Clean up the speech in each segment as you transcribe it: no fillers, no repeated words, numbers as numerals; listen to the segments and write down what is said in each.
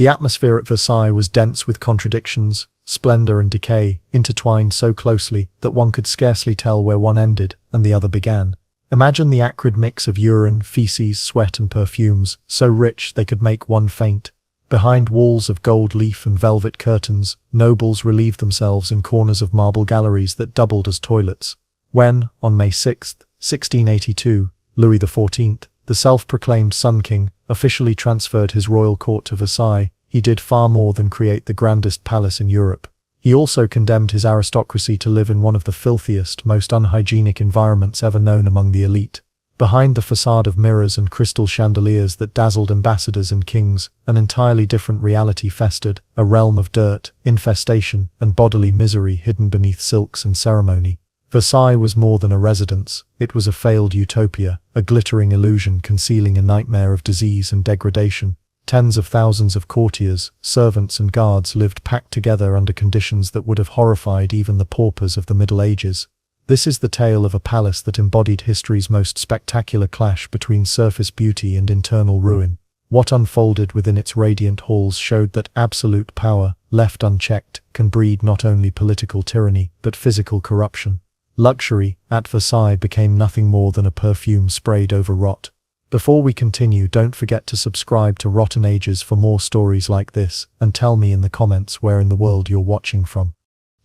The atmosphere at Versailles was dense with contradictions, splendor and decay, intertwined so closely that one could scarcely tell where one ended and the other began. Imagine the acrid mix of urine, feces, sweat and perfumes, so rich they could make one faint. Behind walls of gold leaf and velvet curtains, nobles relieved themselves in corners of marble galleries that doubled as toilets. When, on May 6, 1682, Louis XIV, the self-proclaimed Sun King, officially transferred his royal court to Versailles, he did far more than create the grandest palace in Europe. He also condemned his aristocracy to live in one of the filthiest, most unhygienic environments ever known among the elite. Behind the facade of mirrors and crystal chandeliers that dazzled ambassadors and kings, an entirely different reality festered, a realm of dirt, infestation, and bodily misery hidden beneath silks and ceremony. Versailles was more than a residence, it was a failed utopia, a glittering illusion concealing a nightmare of disease and degradation. Tens of thousands of courtiers, servants and guards lived packed together under conditions that would have horrified even the paupers of the Middle Ages. This is the tale of a palace that embodied history's most spectacular clash between surface beauty and internal ruin. What unfolded within its radiant halls showed that absolute power, left unchecked, can breed not only political tyranny, but physical corruption. Luxury, at Versailles, became nothing more than a perfume sprayed over rot. Before we continue, don't forget to subscribe to Rotten Ages for more stories like this, and tell me in the comments where in the world you're watching from.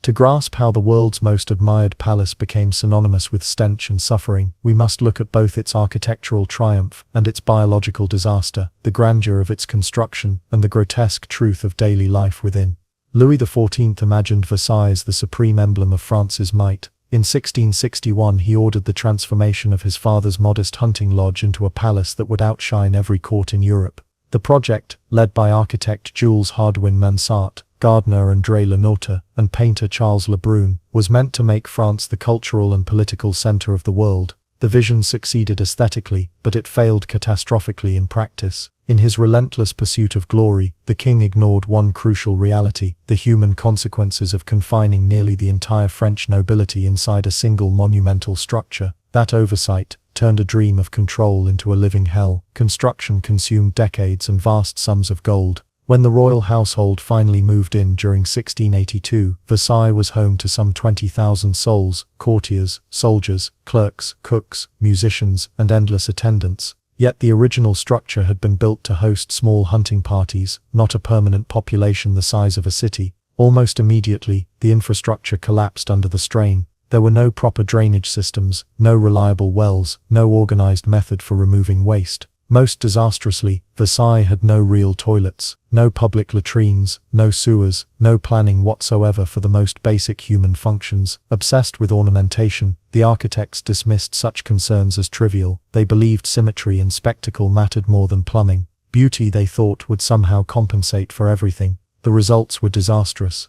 To grasp how the world's most admired palace became synonymous with stench and suffering, we must look at both its architectural triumph and its biological disaster, the grandeur of its construction and the grotesque truth of daily life within. Louis XIV imagined Versailles as the supreme emblem of France's might. In 1661 he ordered the transformation of his father's modest hunting lodge into a palace that would outshine every court in Europe. The project, led by architect Jules Hardouin-Mansart, gardener André Lenotre, and painter Charles Le Brun, was meant to make France the cultural and political center of the world. The vision succeeded aesthetically, but it failed catastrophically in practice. In his relentless pursuit of glory, the king ignored one crucial reality: the human consequences of confining nearly the entire French nobility inside a single monumental structure. That oversight turned a dream of control into a living hell. Construction consumed decades and vast sums of gold. When the royal household finally moved in during 1682, Versailles was home to some 20,000 souls, courtiers, soldiers, clerks, cooks, musicians, and endless attendants. Yet the original structure had been built to host small hunting parties, not a permanent population the size of a city. Almost immediately, the infrastructure collapsed under the strain. There were no proper drainage systems, no reliable wells, no organized method for removing waste. Most disastrously, Versailles had no real toilets, no public latrines, no sewers, no planning whatsoever for the most basic human functions. Obsessed with ornamentation, the architects dismissed such concerns as trivial. They believed symmetry and spectacle mattered more than plumbing. Beauty, they thought, would somehow compensate for everything. The results were disastrous.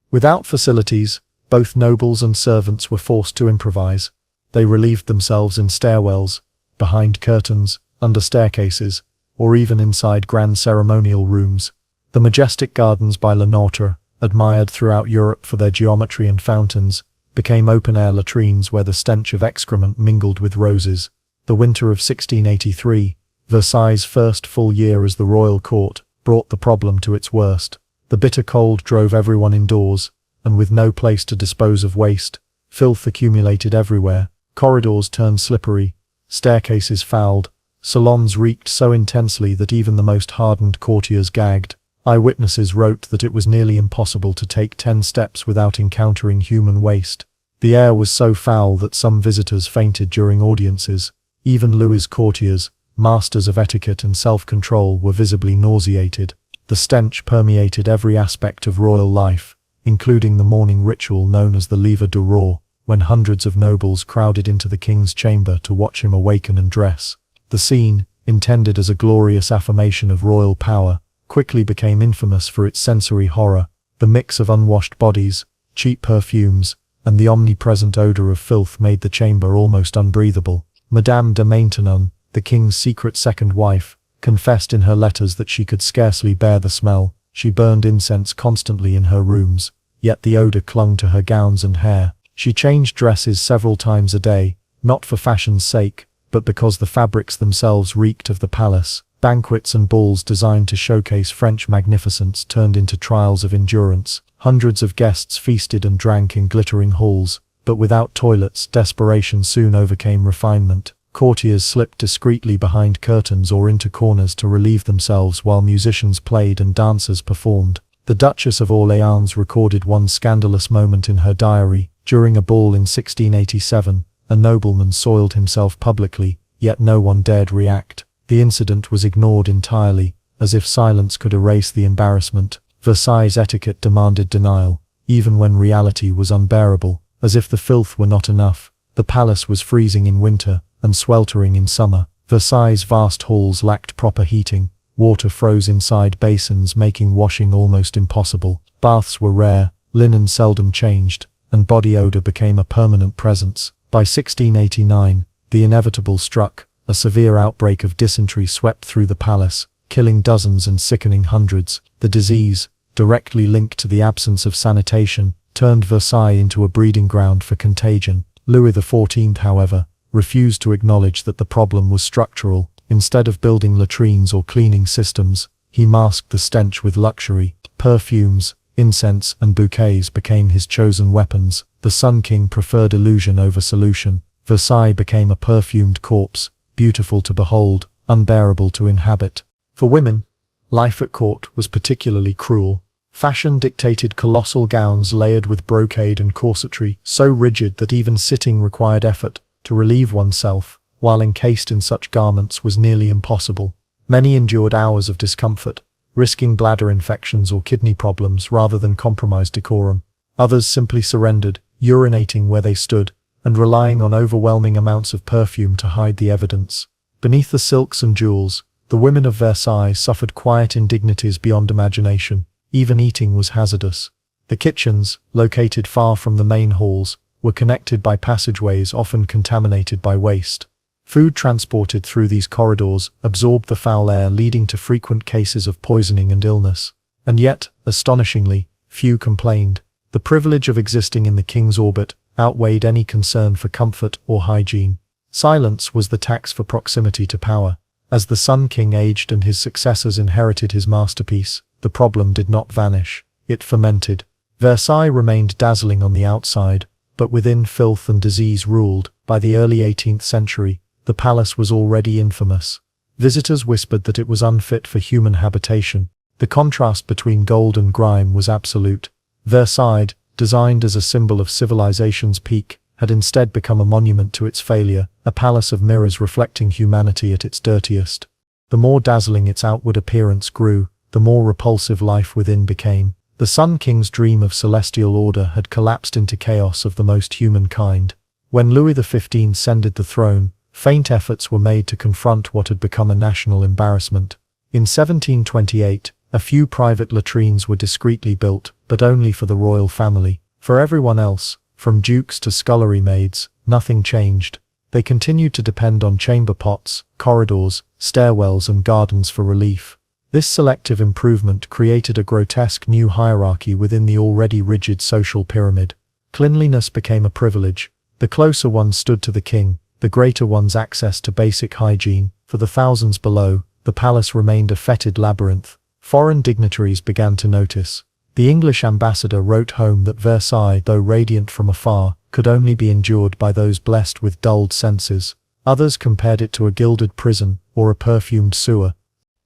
Without facilities, both nobles and servants were forced to improvise. They relieved themselves in stairwells, behind curtains, under staircases, or even inside grand ceremonial rooms. The majestic gardens by Lenotre, admired throughout Europe for their geometry and fountains, became open-air latrines where the stench of excrement mingled with roses. The winter of 1683, Versailles' first full year as the royal court, brought the problem to its worst. The bitter cold drove everyone indoors, and with no place to dispose of waste, filth accumulated everywhere. Corridors turned slippery, staircases fouled, salons reeked so intensely that even the most hardened courtiers gagged. Eyewitnesses wrote that it was nearly impossible to take 10 steps without encountering human waste. The air was so foul that some visitors fainted during audiences. Even Louis's courtiers, masters of etiquette and self-control, were visibly nauseated. The stench permeated every aspect of royal life, including the morning ritual known as the lever du roi, when hundreds of nobles crowded into the king's chamber to watch him awaken and dress. The scene, intended as a glorious affirmation of royal power, quickly became infamous for its sensory horror. The mix of unwashed bodies, cheap perfumes, and the omnipresent odor of filth made the chamber almost unbreathable. Madame de Maintenon, the king's secret second wife, confessed in her letters that she could scarcely bear the smell. She burned incense constantly in her rooms, yet the odor clung to her gowns and hair. She changed dresses several times a day, not for fashion's sake, but because the fabrics themselves reeked of the palace. Banquets and balls designed to showcase French magnificence turned into trials of endurance. Hundreds of guests feasted and drank in glittering halls, but without toilets, desperation soon overcame refinement. Courtiers slipped discreetly behind curtains or into corners to relieve themselves while musicians played and dancers performed. The Duchess of Orléans recorded one scandalous moment in her diary. During a ball in 1687, a nobleman soiled himself publicly, yet no one dared react. The incident was ignored entirely, as if silence could erase the embarrassment. Versailles etiquette demanded denial, even when reality was unbearable. As if the filth were not enough, the palace was freezing in winter and sweltering in summer. Versailles' vast halls lacked proper heating. Water froze inside basins, making washing almost impossible. Baths were rare, linen seldom changed, and body odor became a permanent presence. By 1689, the inevitable struck. A severe outbreak of dysentery swept through the palace, killing dozens and sickening hundreds. The disease, directly linked to the absence of sanitation, turned Versailles into a breeding ground for contagion. Louis XIV, however, refused to acknowledge that the problem was structural. Instead of building latrines or cleaning systems, he masked the stench with luxury. Perfumes, incense, and bouquets became his chosen weapons. The Sun King preferred illusion over solution. Versailles became a perfumed corpse, beautiful to behold, unbearable to inhabit. For women, life at court was particularly cruel. Fashion dictated colossal gowns layered with brocade and corsetry, so rigid that even sitting required effort. To relieve oneself, while encased in such garments, was nearly impossible. Many endured hours of discomfort, risking bladder infections or kidney problems rather than compromise decorum. Others simply surrendered, urinating where they stood, and relying on overwhelming amounts of perfume to hide the evidence. Beneath the silks and jewels, the women of Versailles suffered quiet indignities beyond imagination. Even eating was hazardous. The kitchens, located far from the main halls, were connected by passageways often contaminated by waste. Food transported through these corridors absorbed the foul air, leading to frequent cases of poisoning and illness. And yet, astonishingly, few complained. The privilege of existing in the king's orbit outweighed any concern for comfort or hygiene. Silence was the tax for proximity to power. As the Sun King aged and his successors inherited his masterpiece, the problem did not vanish. It fermented. Versailles remained dazzling on the outside, but within filth and disease ruled. By the early 18th century, the palace was already infamous. Visitors whispered that it was unfit for human habitation. The contrast between gold and grime was absolute. Versailles, designed as a symbol of civilization's peak, had instead become a monument to its failure, a palace of mirrors reflecting humanity at its dirtiest. The more dazzling its outward appearance grew, the more repulsive life within became. The Sun King's dream of celestial order had collapsed into chaos of the most human kind. When Louis XV ascended the throne, faint efforts were made to confront what had become a national embarrassment. In 1728, a few private latrines were discreetly built, but only for the royal family. For everyone else, from dukes to scullery maids, nothing changed. They continued to depend on chamber pots, corridors, stairwells, and gardens for relief. This selective improvement created a grotesque new hierarchy within the already rigid social pyramid. Cleanliness became a privilege. The closer one stood to the king, the greater one's access to basic hygiene. For the thousands below, the palace remained a fetid labyrinth. Foreign dignitaries began to notice. The English ambassador wrote home that Versailles, though radiant from afar, could only be endured by those blessed with dulled senses. Others compared it to a gilded prison or a perfumed sewer.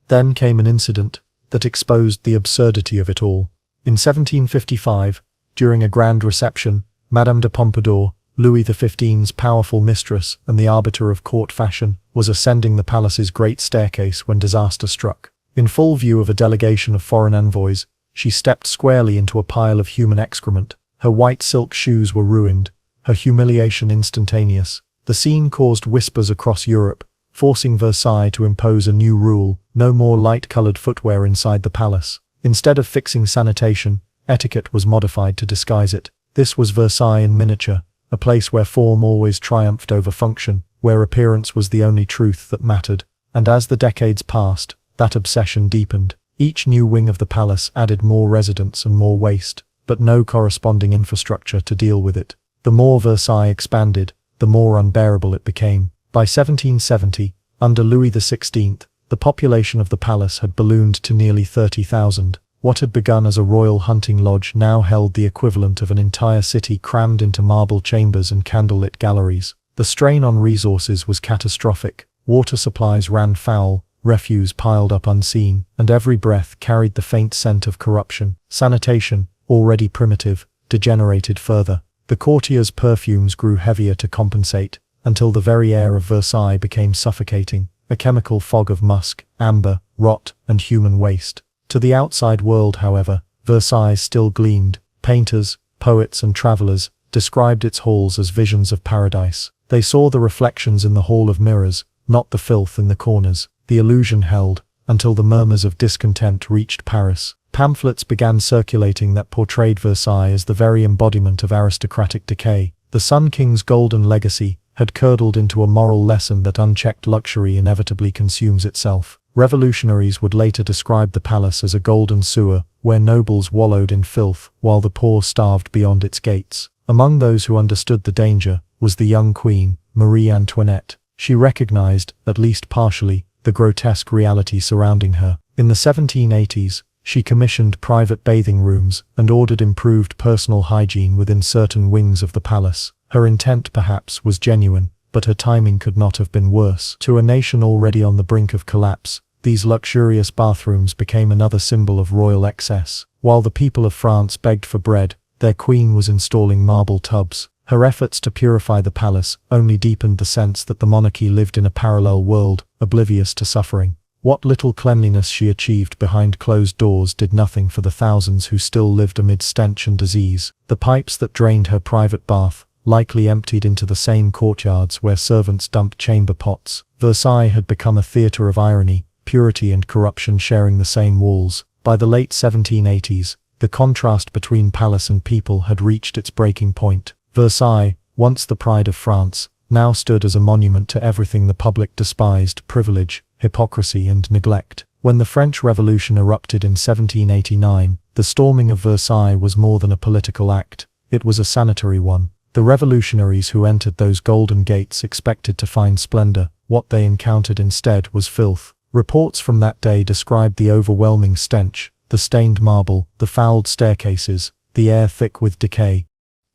Then came an incident that exposed the absurdity of it all. In 1755, during a grand reception, Madame de Pompadour, Louis XV's powerful mistress and the arbiter of court fashion, was ascending the palace's great staircase when disaster struck. In full view of a delegation of foreign envoys, she stepped squarely into a pile of human excrement. Her white silk shoes were ruined, her humiliation instantaneous. The scene caused whispers across Europe, forcing Versailles to impose a new rule: no more light-colored footwear inside the palace. Instead of fixing sanitation, etiquette was modified to disguise it. This was Versailles in miniature, a place where form always triumphed over function, where appearance was the only truth that mattered. And as the decades passed, that obsession deepened. Each new wing of the palace added more residents and more waste, but no corresponding infrastructure to deal with it. The more Versailles expanded, the more unbearable it became. By 1770, under Louis XVI, The population of the palace had ballooned to nearly 30,000. What had begun as a royal hunting lodge now held the equivalent of an entire city crammed into marble chambers and candlelit galleries. The strain on resources was catastrophic. Water supplies ran foul, refuse piled up unseen, and every breath carried the faint scent of corruption. Sanitation, already primitive, degenerated further. The courtiers' perfumes grew heavier to compensate, until the very air of Versailles became suffocating, a chemical fog of musk, amber, rot, and human waste. To the outside world, however, Versailles still gleamed. Painters, poets, and travelers described its halls as visions of paradise. They saw the reflections in the hall of mirrors, not the filth in the corners. The illusion held, until the murmurs of discontent reached Paris. Pamphlets began circulating that portrayed Versailles as the very embodiment of aristocratic decay. The Sun King's golden legacy had curdled into a moral lesson that unchecked luxury inevitably consumes itself. Revolutionaries would later describe the palace as a golden sewer, where nobles wallowed in filth, while the poor starved beyond its gates. Among those who understood the danger was the young queen, Marie Antoinette. She recognized, at least partially, the grotesque reality surrounding her. In the 1780s, she commissioned private bathing rooms and ordered improved personal hygiene within certain wings of the palace. Her intent, perhaps, was genuine, but her timing could not have been worse. To a nation already on the brink of collapse, these luxurious bathrooms became another symbol of royal excess. While the people of France begged for bread, their queen was installing marble tubs. Her efforts to purify the palace only deepened the sense that the monarchy lived in a parallel world, oblivious to suffering. What little cleanliness she achieved behind closed doors did nothing for the thousands who still lived amid stench and disease. The pipes that drained her private bath likely emptied into the same courtyards where servants dumped chamber pots. Versailles had become a theatre of irony, purity and corruption sharing the same walls. By the late 1780s, the contrast between palace and people had reached its breaking point. Versailles, once the pride of France, now stood as a monument to everything the public despised: privilege, hypocrisy, and neglect. When the French Revolution erupted in 1789, the storming of Versailles was more than a political act. It was a sanitary one. The revolutionaries who entered those golden gates expected to find splendor. What they encountered instead was filth. Reports from that day described the overwhelming stench, the stained marble, the fouled staircases, the air thick with decay.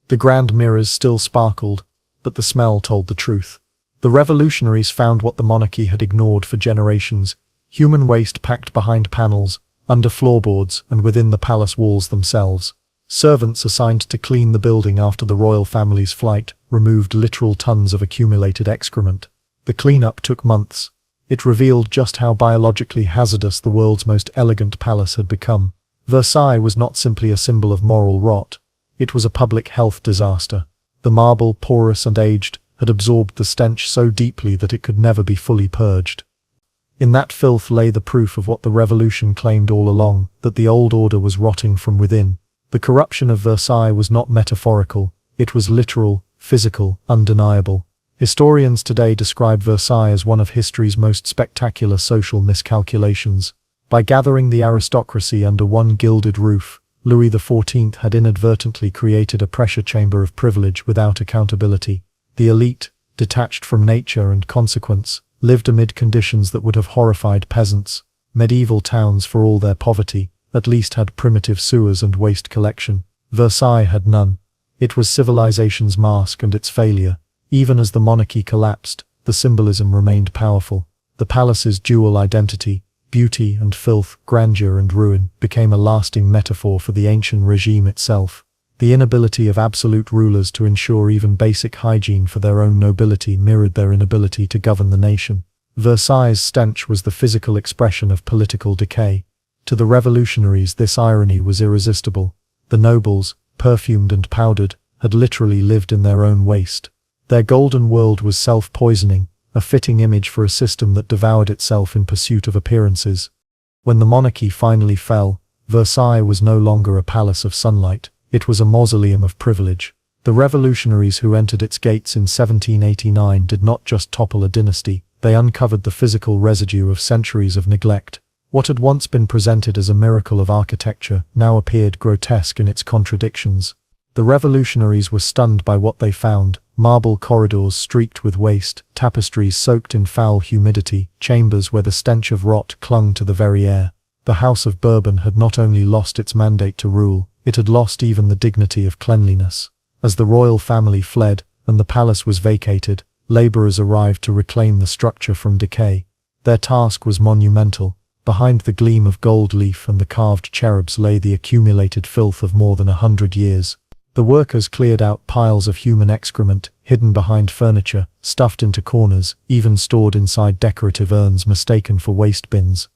The grand mirrors still sparkled, but the smell told the truth. The revolutionaries found what the monarchy had ignored for generations: human waste packed behind panels, under floorboards, and within the palace walls themselves. Servants assigned to clean the building after the royal family's flight removed literal tons of accumulated excrement. The cleanup took months. It revealed just how biologically hazardous the world's most elegant palace had become. Versailles was not simply a symbol of moral rot. It was a public health disaster. The marble, porous and aged, had absorbed the stench so deeply that it could never be fully purged. In that filth lay the proof of what the revolution claimed all along, that the old order was rotting from within. The corruption of Versailles was not metaphorical, it was literal, physical, undeniable. Historians today describe Versailles as one of history's most spectacular social miscalculations. By gathering the aristocracy under one gilded roof, Louis XIV had inadvertently created a pressure chamber of privilege without accountability. The elite, detached from nature and consequence, lived amid conditions that would have horrified peasants. Medieval towns, for all their poverty, at least had primitive sewers and waste collection. Versailles had none. It was civilization's mask and its failure. Even as the monarchy collapsed, the symbolism remained powerful. The palace's dual identity, beauty and filth, grandeur and ruin, became a lasting metaphor for the ancient regime itself. The inability of absolute rulers to ensure even basic hygiene for their own nobility mirrored their inability to govern the nation. Versailles' stench was the physical expression of political decay. To the revolutionaries, this irony was irresistible. The nobles, perfumed and powdered, had literally lived in their own waste. Their golden world was self-poisoning, a fitting image for a system that devoured itself in pursuit of appearances. When the monarchy finally fell, Versailles was no longer a palace of sunlight, it was a mausoleum of privilege. The revolutionaries who entered its gates in 1789 did not just topple a dynasty, they uncovered the physical residue of centuries of neglect. What had once been presented as a miracle of architecture now appeared grotesque in its contradictions. The revolutionaries were stunned by what they found: marble corridors streaked with waste, tapestries soaked in foul humidity, chambers where the stench of rot clung to the very air. The House of Bourbon had not only lost its mandate to rule, it had lost even the dignity of cleanliness. As the royal family fled, and the palace was vacated, laborers arrived to reclaim the structure from decay. Their task was monumental. Behind the gleam of gold leaf and the carved cherubs lay the accumulated filth of more than 100 years. The workers cleared out piles of human excrement, hidden behind furniture, stuffed into corners, even stored inside decorative urns mistaken for waste bins.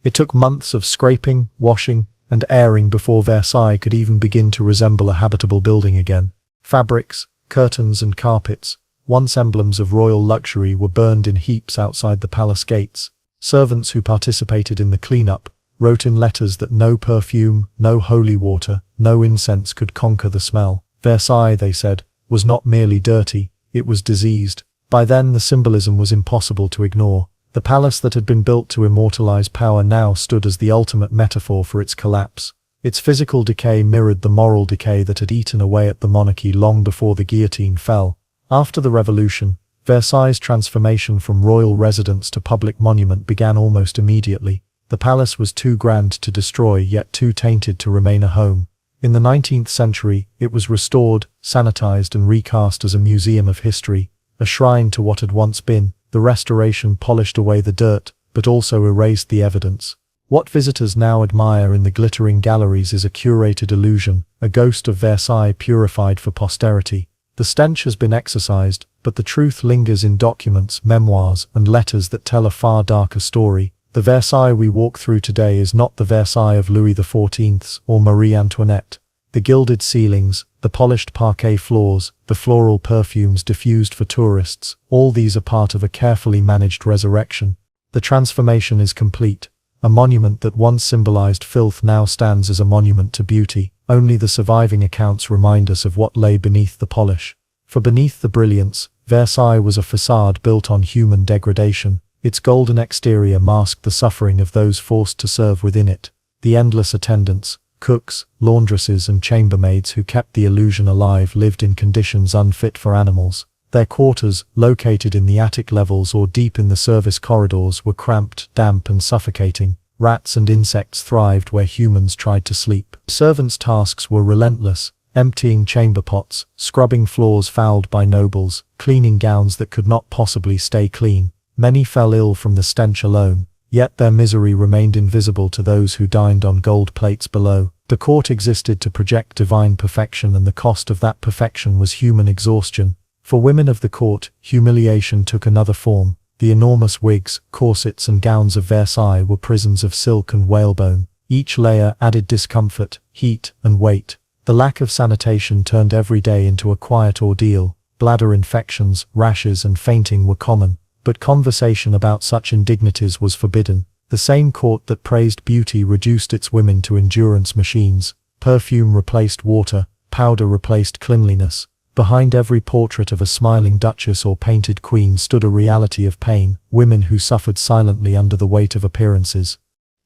It took months of scraping, washing, and airing before Versailles could even begin to resemble a habitable building again. Fabrics, curtains and carpets, once emblems of royal luxury, were burned in heaps outside the palace gates. Servants who participated in the cleanup wrote in letters that no perfume, no holy water, no incense could conquer the smell. Versailles, they said, was not merely dirty, it was diseased. By then the symbolism was impossible to ignore. The palace that had been built to immortalize power now stood as the ultimate metaphor for its collapse. Its physical decay mirrored the moral decay that had eaten away at the monarchy long before the guillotine fell. After the revolution, Versailles' transformation from royal residence to public monument began almost immediately. The palace was too grand to destroy yet too tainted to remain a home. In the 19th century, it was restored, sanitized and recast as a museum of history, a shrine to what had once been. The restoration polished away the dirt, but also erased the evidence. What visitors now admire in the glittering galleries is a curated illusion, a ghost of Versailles purified for posterity. The stench has been exorcised, but the truth lingers in documents, memoirs, and letters that tell a far darker story. The Versailles we walk through today is not the Versailles of Louis XIV or Marie Antoinette. The gilded ceilings, the polished parquet floors, the floral perfumes diffused for tourists, all these are part of a carefully managed resurrection. The transformation is complete. A monument that once symbolized filth now stands as a monument to beauty. Only the surviving accounts remind us of what lay beneath the polish. For beneath the brilliance, Versailles was a facade built on human degradation. Its golden exterior masked the suffering of those forced to serve within it. The endless attendants, cooks, laundresses and chambermaids who kept the illusion alive lived in conditions unfit for animals. Their quarters, located in the attic levels or deep in the service corridors, were cramped, damp and suffocating. Rats and insects thrived where humans tried to sleep. Servants' tasks were relentless, emptying chamber pots, scrubbing floors fouled by nobles, cleaning gowns that could not possibly stay clean. Many fell ill from the stench alone, yet their misery remained invisible to those who dined on gold plates below. The court existed to project divine perfection, and the cost of that perfection was human exhaustion. For women of the court, humiliation took another form. The enormous wigs, corsets and gowns of Versailles were prisons of silk and whalebone. Each layer added discomfort, heat and weight. The lack of sanitation turned every day into a quiet ordeal. Bladder infections, rashes and fainting were common. But conversation about such indignities was forbidden. The same court that praised beauty reduced its women to endurance machines. Perfume replaced water, powder replaced cleanliness. Behind every portrait of a smiling duchess or painted queen stood a reality of pain, women who suffered silently under the weight of appearances.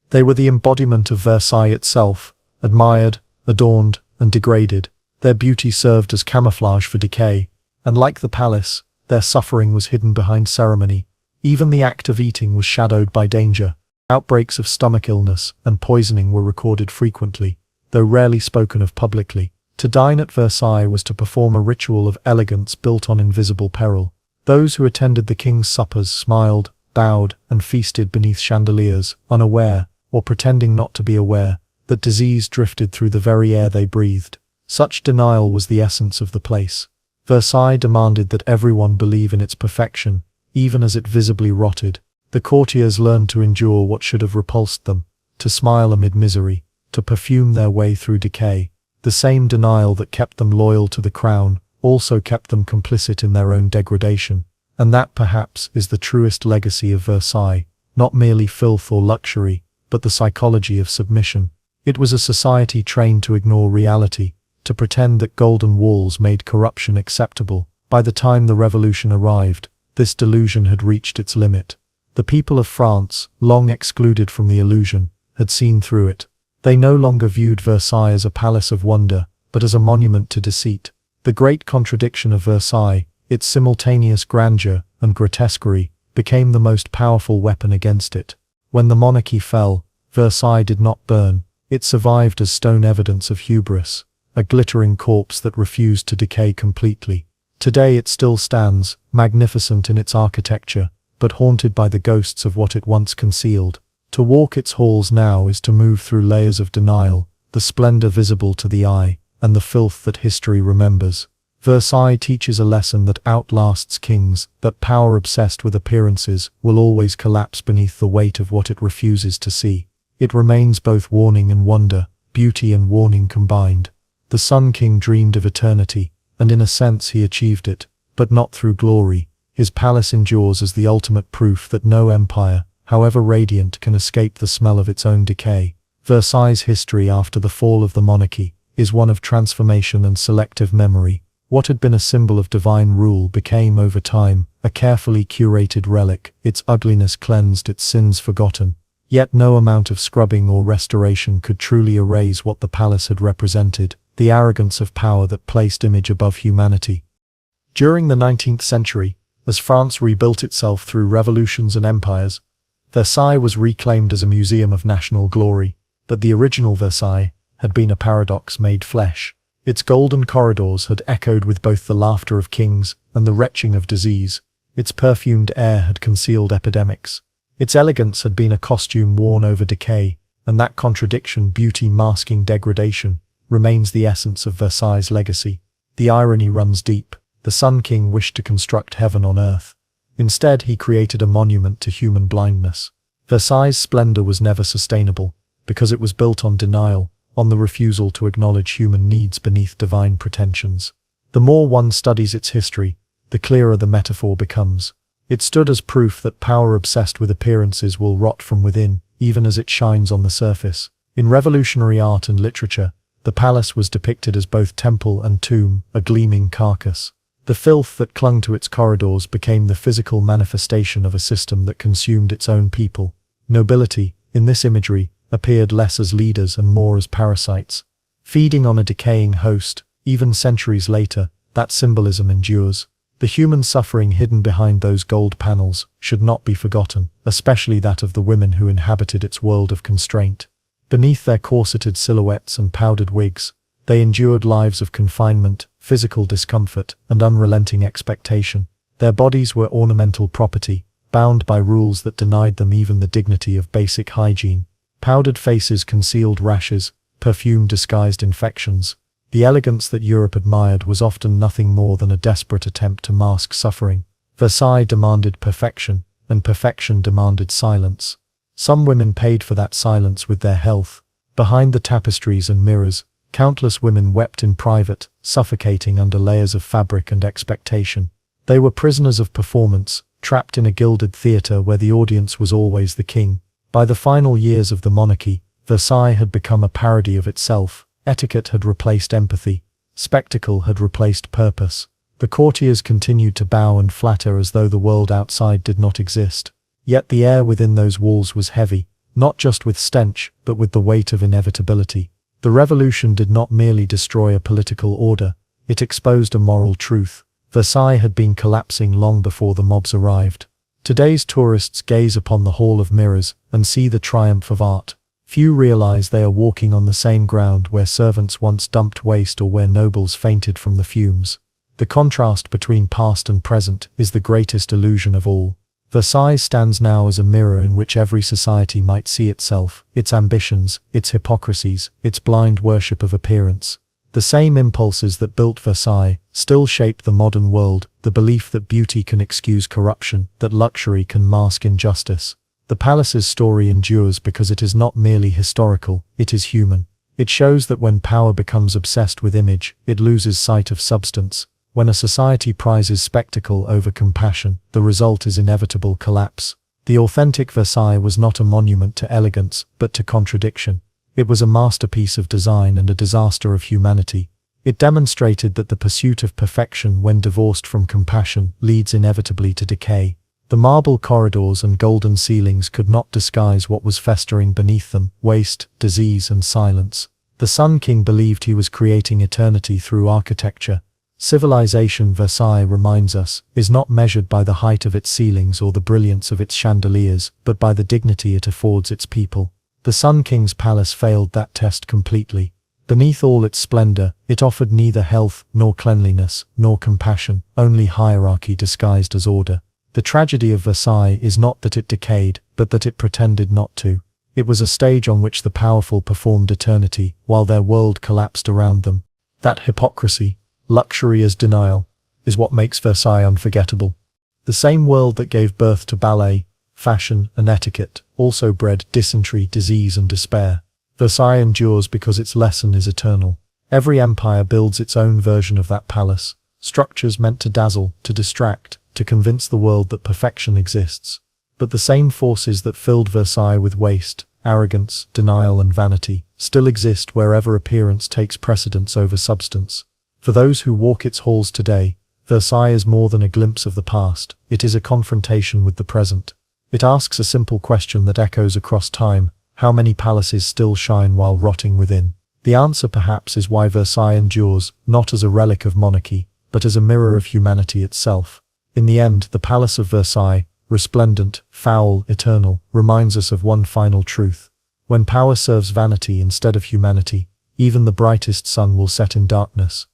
They were the embodiment of Versailles itself, admired, adorned, and degraded. Their beauty served as camouflage for decay, and like the palace, their suffering was hidden behind ceremony. Even the act of eating was shadowed by danger. Outbreaks of stomach illness and poisoning were recorded frequently, though rarely spoken of publicly. To dine at Versailles was to perform a ritual of elegance built on invisible peril. Those who attended the king's suppers smiled, bowed, and feasted beneath chandeliers, unaware, or pretending not to be aware, that disease drifted through the very air they breathed. Such denial was the essence of the place. Versailles demanded that everyone believe in its perfection, even as it visibly rotted. The courtiers learned to endure what should have repulsed them, to smile amid misery, to perfume their way through decay. The same denial that kept them loyal to the crown also kept them complicit in their own degradation. And that perhaps is the truest legacy of Versailles, not merely filth or luxury, but the psychology of submission. It was a society trained to ignore reality, to pretend that golden walls made corruption acceptable. By the time the revolution arrived, this delusion had reached its limit. The people of France, long excluded from the illusion, had seen through it. They no longer viewed Versailles as a palace of wonder, but as a monument to deceit. The great contradiction of Versailles, its simultaneous grandeur and grotesquerie became the most powerful weapon against it. When the monarchy fell, Versailles did not burn. It survived as stone evidence of hubris, a glittering corpse that refused to decay completely. Today it still stands, magnificent in its architecture, but haunted by the ghosts of what it once concealed. To walk its halls now is to move through layers of denial, the splendor visible to the eye, and the filth that history remembers. Versailles teaches a lesson that outlasts kings, that power obsessed with appearances will always collapse beneath the weight of what it refuses to see. It remains both warning and wonder, beauty and warning combined. The Sun King dreamed of eternity, and in a sense he achieved it, but not through glory. His palace endures as the ultimate proof that no empire, however radiant, can escape the smell of its own decay. Versailles' history after the fall of the monarchy is one of transformation and selective memory. What had been a symbol of divine rule became, over time, a carefully curated relic, its ugliness cleansed, its sins forgotten. Yet no amount of scrubbing or restoration could truly erase what the palace had represented, the arrogance of power that placed image above humanity. During the 19th century, as France rebuilt itself through revolutions and empires, Versailles was reclaimed as a museum of national glory, but the original Versailles had been a paradox made flesh. Its golden corridors had echoed with both the laughter of kings and the retching of disease. Its perfumed air had concealed epidemics. Its elegance had been a costume worn over decay, and that contradiction, beauty masking degradation, remains the essence of Versailles' legacy. The irony runs deep. The Sun King wished to construct heaven on earth. Instead, he created a monument to human blindness. Versailles' splendor was never sustainable, because it was built on denial, on the refusal to acknowledge human needs beneath divine pretensions. The more one studies its history, the clearer the metaphor becomes. It stood as proof that power obsessed with appearances will rot from within, even as it shines on the surface. In revolutionary art and literature, the palace was depicted as both temple and tomb, a gleaming carcass. The filth that clung to its corridors became the physical manifestation of a system that consumed its own people. Nobility, in this imagery, appeared less as leaders and more as parasites. Feeding on a decaying host, even centuries later, that symbolism endures. The human suffering hidden behind those gold panels should not be forgotten, especially that of the women who inhabited its world of constraint. Beneath their corseted silhouettes and powdered wigs, they endured lives of confinement, physical discomfort, and unrelenting expectation. Their bodies were ornamental property, bound by rules that denied them even the dignity of basic hygiene. Powdered faces concealed rashes, perfume disguised infections. The elegance that Europe admired was often nothing more than a desperate attempt to mask suffering. Versailles demanded perfection, and perfection demanded silence. Some women paid for that silence with their health. Behind the tapestries and mirrors, countless women wept in private, suffocating under layers of fabric and expectation. They were prisoners of performance, trapped in a gilded theater where the audience was always the king. By the final years of the monarchy, Versailles had become a parody of itself. Etiquette had replaced empathy. Spectacle had replaced purpose. The courtiers continued to bow and flatter as though the world outside did not exist. Yet the air within those walls was heavy, not just with stench, but with the weight of inevitability. The revolution did not merely destroy a political order, it exposed a moral truth. Versailles had been collapsing long before the mobs arrived. Today's tourists gaze upon the Hall of Mirrors and see the triumph of art. Few realize they are walking on the same ground where servants once dumped waste or where nobles fainted from the fumes. The contrast between past and present is the greatest illusion of all. Versailles stands now as a mirror in which every society might see itself, its ambitions, its hypocrisies, its blind worship of appearance. The same impulses that built Versailles still shape the modern world, the belief that beauty can excuse corruption, that luxury can mask injustice. The palace's story endures because it is not merely historical, it is human. It shows that when power becomes obsessed with image, it loses sight of substance. When a society prizes spectacle over compassion, the result is inevitable collapse. The authentic Versailles was not a monument to elegance, but to contradiction. It was a masterpiece of design and a disaster of humanity. It demonstrated that the pursuit of perfection, when divorced from compassion, leads inevitably to decay. The marble corridors and golden ceilings could not disguise what was festering beneath them: waste, disease, and silence. The Sun King believed he was creating eternity through architecture. Civilization, Versailles reminds us, is not measured by the height of its ceilings or the brilliance of its chandeliers, but by the dignity it affords its people. The Sun King's palace failed that test completely. Beneath all its splendor, it offered neither health, nor cleanliness, nor compassion, only hierarchy disguised as order. The tragedy of Versailles is not that it decayed, but that it pretended not to. It was a stage on which the powerful performed eternity, while their world collapsed around them. That hypocrisy, luxury as denial, is what makes Versailles unforgettable. The same world that gave birth to ballet, fashion, and etiquette also bred dysentery, disease, and despair. Versailles endures because its lesson is eternal. Every empire builds its own version of that palace, structures meant to dazzle, to distract, to convince the world that perfection exists. But the same forces that filled Versailles with waste, arrogance, denial, and vanity still exist wherever appearance takes precedence over substance. For those who walk its halls today, Versailles is more than a glimpse of the past, it is a confrontation with the present. It asks a simple question that echoes across time: how many palaces still shine while rotting within? The answer perhaps is why Versailles endures, not as a relic of monarchy, but as a mirror of humanity itself. In the end, the Palace of Versailles, resplendent, foul, eternal, reminds us of one final truth. When power serves vanity instead of humanity, even the brightest sun will set in darkness.